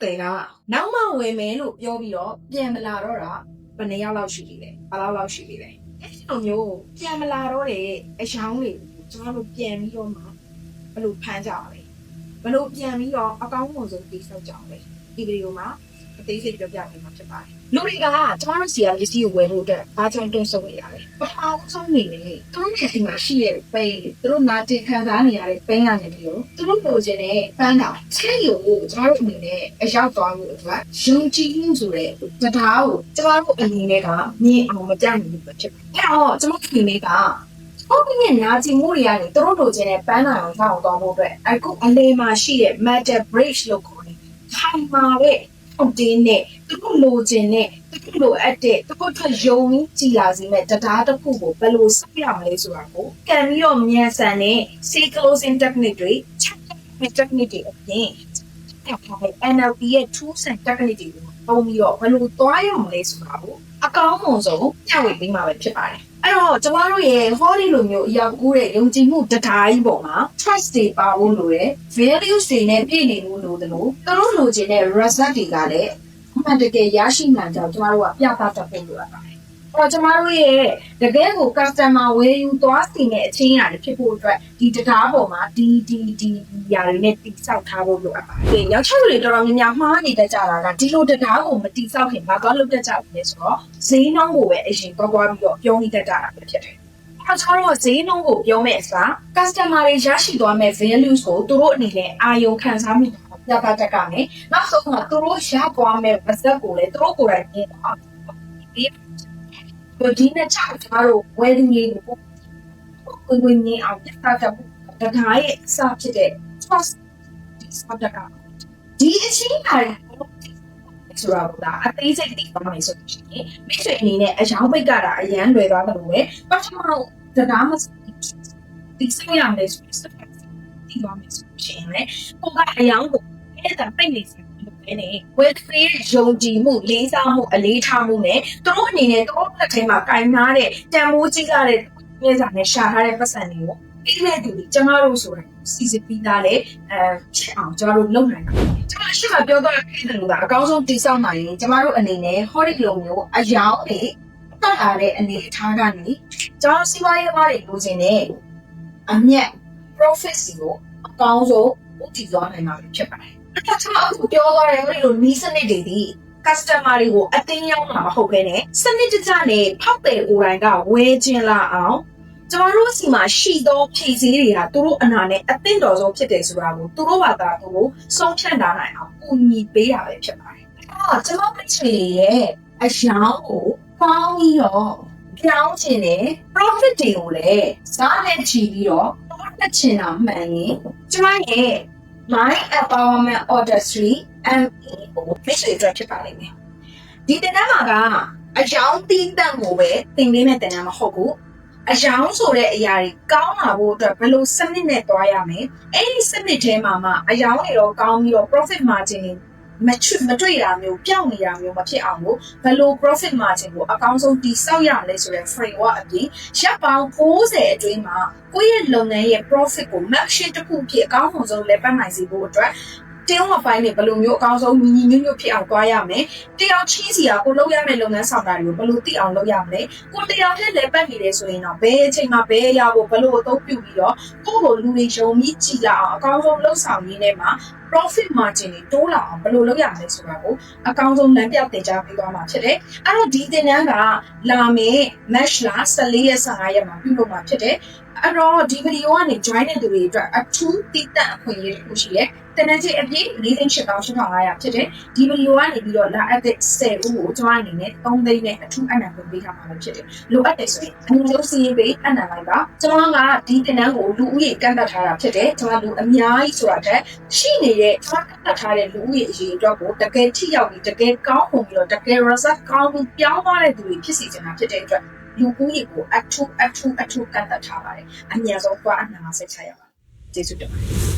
တယ်ကနောက်မှဝင်မယ်လို့ပြောပြီးတော့ပြန်မလာတော့တာဘယ်နှစ်ယောက်လောက်ရှိပြီလဲဘယ်လောက်ရှိပြီလဲအဲ့ဒီလိုမျိုးပြန်မလာတော့တဲ့အယောင်းတွေကျွန်တော်တို့ပြန်ပြီးတော့မှဘယ်လိုဖမ်းကြရလဲဘယ်လိုပြန်ပြီးတော့အကောင်းဆုံးတိစောက်ကြအောင်လဲဒီဗီဒီယိုမှာအသေးစိတ်ပြောပြပေးမှာဖြစ်ပါတယ်လူတွေကကျွန်တော်တို့စီကပစ္စည်းကိုဝယ်ဖို့အတွက်ဘာကြောင့်တွန်းဆုပ်နေရလဲပထမဆုံးနေလေသူတို့ရဲ့ဒီမှာရှိတဲ့ပိန်းသူတို့နာတင်ခံစားနေရတဲ့ပိန်းကနေပြီးတော့သူတို့လိုချင်တဲ့ပန်းတော်ဆက်ရုံကိုကျွန်တော်တို့အနေနဲ့အရောက်သွားဖို့အတွက်ယုံကြည်မှုဆိုတဲ့တရားကိုကျွန်တော်တို့အနေနဲ့ကမြင်အောင်မကြမ်းဘူးဖြစ်တယ်အဲ့တော့ကျွန်တော်ဒီနေ့ကဟုတ်ပြီနာကျင်မှုတွေကနေသူတို့လိုချင်တဲ့ပန်းတော်ကိုရောက်သွားဖို့အတွက်အခုအလေမှာရှိတဲ့ metal bridge လို့ခေါ်တယ်ခိုင်မာတဲ့ဟုတ်တယ်နဲ့သူတို့လိုချင်တဲ့သူတို့လိုအပ်တဲ့သူတို့ထယုံကြည်လာစေမဲ့တရားတစ်ခုကိုဘယ်လိုဆက်ပြမလဲဆိုတာကိုကန်ပြီးတော့မြန်ဆန်တဲ့ seal closing technique တွေ technique တွေအပြင်NLP ရဲ့ tools and technique တွေကိုပုံပြီးတော့ဘယ်လိုသွားရမလဲဆိုတာကိုအကောင်းဆုံးပြဝေပေးမှာပဲဖြစ်ပါတယ်အဲ့တော့ကျမတို့ရဲ့ hobby လိုမျိုးအရောက်ကူးတဲ့ယုံကြည်မှုတရားကြီးပေါ်မှာ trust တွေပါဖို့လိုတယ် values တွေနဲ့ပြည့်နေမှုလိုတယ်လို့သူတို့လိုချင်တဲ့ result တွေကလည်းအမှန်တကယ်ရရှိနိုင်ကြကျမတို့ကပြသတတ်ဖို့လိုအပ်ပါတယ်။အော်ကျမတို့ရဲ့တကယ်ကို customer ဝယ်ယူသွားစီတဲ့အချင်းအရာတွေဖြစ်ဖို့အတွက်ဒီတရားပေါ်မှာဒီຢာတွေနဲ့တိစောက်ထားဖို့လိုအပ်ပါတယ်။ရောက်ချက်တွေတော်တော်များများမှားနေတတ်ကြတာကဒီလိုတရားကိုမတိစောက်ခင်ဘာသွားလုပ်တတ်ကြလဲဆိုတော့ဈေးနှုန်းကိုပဲအရင်သွားပြီးတော့ပြောနေတတ်ကြတာပဲဖြစ်တယ်။ကျွန်တော်တို့ဈေးနှုန်းကိုပြောမဲ့အစား customer တွေရရှိသွားမဲ့ values ကိုသူတို့အနေနဲ့အာရုံခံစားမိပြသတတ်ကြမယ်။နောက်ဆုံးကသူတို့ရသွားမဲ့ result ကိုလည်းသူတို့ကိုယ်တိုင်မြင်အောင်ဒီနေ့ချကျွန်တော်တို့ဝယ်နေကိုဝင်နေအောင်ပြသတတ်ဖို့တရားရဲ့အစဖြစ်တဲ့ trust ဒီစပတ်ကဒီအချင်းအားဆိုတာကအသေးစိတ်သိသွားမယ်ဆိုရင်မိတ်ဆွေအနေနဲ့အယောင်ပိတ်ကတာအရန်လွယ်သွားတယ်လို့ပဲပထမတရားမဒီစရမယ်ဆိုရင်ဒီပါမယ်ဆိုရင်လေကိုကအယောင်ကိုအဲ့ဒါပိတ်နေစီနဲ့ဝက်ဖရီယုံကြည်မှုလေးစားမှုအလေးထားမှုနဲ့သူတို့အနေနဲ့သူတို့လက်ထဲမှာကင်ထားတဲ့တန်မိုးကြီးလာတဲ့မျက်စာနဲ့ရှာထားတဲ့ပတ်စံတွေကိုပြီးမဲ့သူကျမတို့ဆိုရင်စီစစ်ပြီးသားလေချစ်အောင်ကျမတို့လုပ်နိုင်တာကျမရှိမှပြောတော့ခဲ့တယ်လို့ကအကောင်းဆုံးတိစောက်နိုင်ရင်ကျမတို့အနေနဲ့ဟောဒီလိုမျိုးအယောင်တွေတတ်ထားတဲ့အနေအထားကနေကျမတို့စီးပွားရေးသမားတွေလိုချင်တဲ့အမြတ် profit စီကိုအကောင်းဆုံးဥတည်သွားနိုင်မှာဖြစ်ပါတယ်အဲ့ကျွန်တော်အခုပြောသွားတဲ့လိုနီးစနစ်တွေဒီ customer တွေကိုအတင်းရောက်မှာမဟုတ်ဘဲနဲ့စနစ်တကျနဲ့ဖောက်တဲ့ကိုယ်တိုင်ကဝယ်ခြင်းလာအောင်ကျွန်တော်တို့စီမှာရှိသောဖြည့်စည်းတွေကသူတို့အနာနဲ့အသင့်တော်ဆုံးဖြစ်တယ်ဆိုတာကိုသူတို့ဘာသာသူကိုဆုံးဖြတ်ထားနိုင်အောင်ပူညီပေးတာပဲဖြစ်ပါတယ်အဲ့တော့ကျွန်တော်ပြချင်ရဲ့အယောင်ကိုပေါင်းပြီးတော့ပြောင်းခြင်းနဲ့ profit တွေကိုလည်းစားနဲ့ချီပြီးတော့တက်ချင်တာမှန်ရင်ကျွန်မရဲ့ My Empowerment Order 3 ME ကိုမိတ်ဆွေအတွက်ဖြစ်ပါလိမ့်မယ်ဒီတင်တန်းမှာကအယောင်တီးတန့်ကိုပဲသင်ပေးမဲ့တင်တန်းမဟုတ်ဘူးအယောင်ဆိုတဲ့အရာတွေကောင်းလာဖို့အတွက်ဘယ်လိုစနစ်နဲ့သွားရမလဲအဲ့ဒီစနစ်ထဲမှာမှအယောင်တွေတော့ကောင်းပြီးတော့ profit margin မတွေ့တာမျိုးပြောင်းနေတာမျိုးမဖြစ်အောင်လို့ဘယ်လို profit margin ကိုအကောင်းဆုံးတည်ဆောက်ရမလဲဆိုတဲ့ framework အပြင်ရပ်ပေါင်း60အတွင်းမှာကိုယ့်ရဲ့လုပ်ငန်းရဲ့ profit ကို maximum တစ်ခုဖြစ်အကောင်းဆုံးလည်းပတ်နိုင်စေဖို့အတွက်တင်းဝပိုင်းနဲ့ဘယ်လိုမျိုးအကောင်းဆုံးညီညီညွတ်ညွတ်ဖြစ်အောင်သွားရမလဲတယောက်ချင်းစီကကိုလုပ်ရမယ့်လုပ်ငန်းဆောင်တာတွေကိုဘယ်လိုသိအောင်လုပ်ရမလဲကိုတယောက်တည်းလည်းပတ်နေတယ်ဆိုရင်တော့ဘယ်အချိန်မှာဘယ်အရာကိုဘယ်လိုအသုံးပြုပြီးတော့ကိုယ့်ကိုလူတွေယုံပြီးကြည်လာအောင်အကောင်းဆုံးလုပ်ဆောင်ရင်းနဲ့မှာ profit margin တွေတိုးလာအောင်ဘယ်လိုလုပ်ရမလဲဆိုတာကိုအကောင်းဆုံးလမ်းပြသင်ကြားပေးသွားမှာဖြစ်တယ်အဲ့တော့ဒီသင်တန်းကလာမယ့် match လ14ရက်15ရက်မှာပြုလုပ်မှာဖြစ်တယ်အဲ့တော့ဒီဗီဒီယိုကနေ join တဲ့သူတွေအတွက်အထူးတည်တံ့အခွင့်အရေးတစ်ခုရှိတယ်တနင်္ဂနွေအပြည့်4,800ဖြစ်တယ်ဒီဗီဒီယိုကနေပြီးတော့လာအပ်တဲ့10ဦးကိုကျွန်မအနေနဲ့3သိန်းနဲ့အထူးအနံ့ပေးထားမှာဖြစ်တယ်လိုအပ်တယ်ဆိုရင်အမျိုးမျိုးစီးရေးပေးအနံ့လိုက်ပါကျွန်တော်ကဒီတင်တန်းကိုလူဦးရေကန့်သတ်ထားတာဖြစ်တယ်ကျွန်တော်လူအများကြီးဆိုတာတဲ့ရှိနေတဲ့ကျွန်တော်ကန့်သတ်ထားတဲ့လူဦးရေအရေးအတွက်ကိုတကယ်ထိရောက်ပြီးတကယ်ကောင်းပြီးတော့တကယ် result ကောင်းပြီးပြောင်းသွားတဲ့သူတွေဖြစ်စီချင်တာဖြစ်တဲ့အတွက်လူဦးရေကိုအထူးကန့်သတ်ထားပါတယ်အများဆုံးကအနံ့ဆက်ချရပါတယ်ကျေးဇူးတင်ပါတယ်